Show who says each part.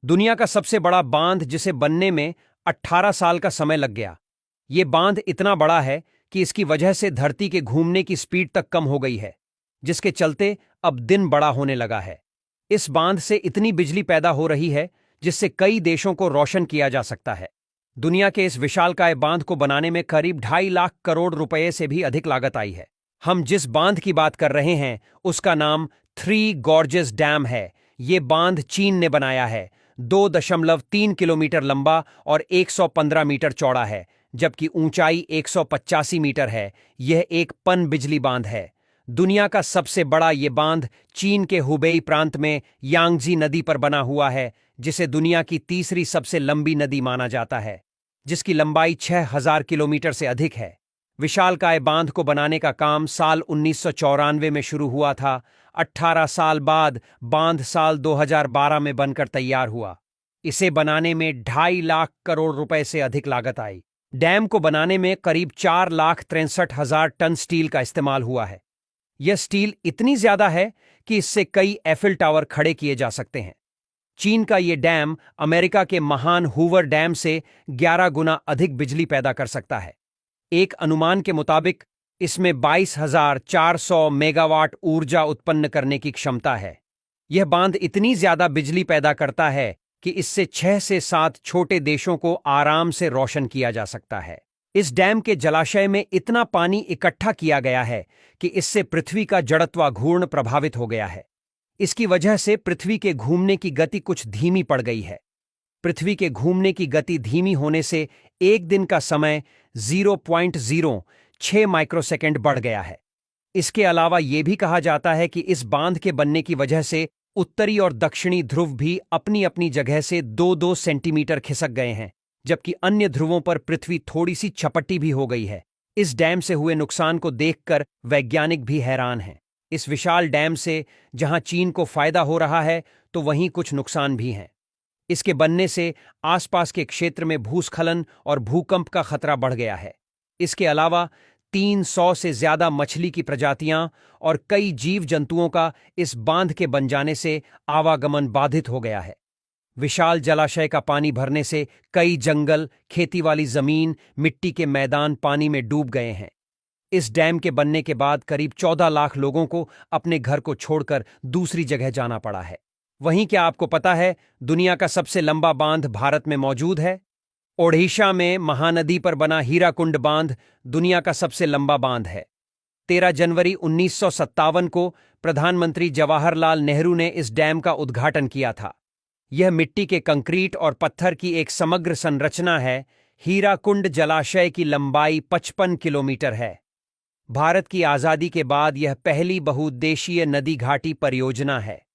Speaker 1: दुनिया का सबसे बड़ा बांध जिसे बनने में 18 साल का समय लग गया। ये बांध इतना बड़ा है कि इसकी वजह से धरती के घूमने की स्पीड तक कम हो गई है, जिसके चलते अब दिन बड़ा होने लगा है। इस बांध से इतनी बिजली पैदा हो रही है जिससे कई देशों को रोशन किया जा सकता है। दुनिया के इस विशालकाय बांध को बनाने में करीब 2.5 लाख करोड़ रुपए से भी अधिक लागत आई है। हम जिस बांध की बात कर रहे हैं उसका नाम थ्री गॉर्जेस डैम है। ये बांध चीन ने बनाया है। 2.3 किलोमीटर लंबा और 115 मीटर चौड़ा है, जबकि ऊंचाई 185 मीटर है। यह एक पन बिजली बांध है। दुनिया का सबसे बड़ा ये बांध चीन के हुबेई प्रांत में यांगजी नदी पर बना हुआ है, जिसे दुनिया की तीसरी सबसे लंबी नदी माना जाता है, जिसकी लंबाई 6,000 किलोमीटर से अधिक है। विशालकाय बांध को बनाने का काम साल 1994 में शुरू हुआ था। 18 साल बाद बांध साल 2012 में बनकर तैयार हुआ। इसे बनाने में 2.5 लाख करोड़ रुपए से अधिक लागत आई। डैम को बनाने में करीब 4,63,000 टन स्टील का इस्तेमाल हुआ है। यह स्टील इतनी ज्यादा है कि इससे कई एफिल टावर खड़े किए जा सकते हैं। चीन का यह डैम अमेरिका के महान हूवर डैम से 11 गुना अधिक बिजली पैदा कर सकता है। एक अनुमान के मुताबिक इसमें 22,400 मेगावाट ऊर्जा उत्पन्न करने की क्षमता है। यह बांध इतनी ज्यादा बिजली पैदा करता है कि इससे 6 से 7 छोटे देशों को आराम से रोशन किया जा सकता है। इस डैम के जलाशय में इतना पानी इकट्ठा किया गया है कि इससे पृथ्वी का जड़त्वाघूर्ण प्रभावित हो गया है। इसकी वजह से पृथ्वी के घूमने की गति कुछ धीमी पड़ गई है। पृथ्वी के घूमने की गति धीमी होने से एक दिन का समय 0.06 माइक्रोसेकंड बढ़ गया है। इसके अलावा यह भी कहा जाता है कि इस बांध के बनने की वजह से उत्तरी और दक्षिणी ध्रुव भी अपनी अपनी जगह से 2-2 सेंटीमीटर खिसक गए हैं, जबकि अन्य ध्रुवों पर पृथ्वी थोड़ी सी चपटी भी हो गई है। इस डैम से हुए नुकसान को देखकर वैज्ञानिक भी हैरान हैं। इस विशाल डैम से जहां चीन को फायदा हो रहा है, तो वहीं कुछ नुकसान भी हैं। इसके बनने से आसपास के क्षेत्र में भूस्खलन और भूकंप का खतरा बढ़ गया है। इसके अलावा 300 से ज्यादा मछली की प्रजातियां और कई जीव जंतुओं का इस बांध के बन जाने से आवागमन बाधित हो गया है। विशाल जलाशय का पानी भरने से कई जंगल, खेती वाली जमीन, मिट्टी के मैदान पानी में डूब गए हैं। इस डैम के बनने के बाद करीब 14 लाख लोगों को अपने घर को छोड़कर दूसरी जगह जाना पड़ा है। वहीं क्या आपको पता है दुनिया का सबसे लंबा बांध भारत में मौजूद है? ओडिशा में महानदी पर बना हीराकुंड बांध दुनिया का सबसे लंबा बांध है। 13 जनवरी 1957 को प्रधानमंत्री जवाहरलाल नेहरू ने इस डैम का उद्घाटन किया था। यह मिट्टी के कंक्रीट और पत्थर की एक समग्र संरचना है। हीराकुंड जलाशय की लंबाई 55 किलोमीटर है। भारत की आजादी के बाद यह पहली बहुउद्देशीय नदी घाटी परियोजना है।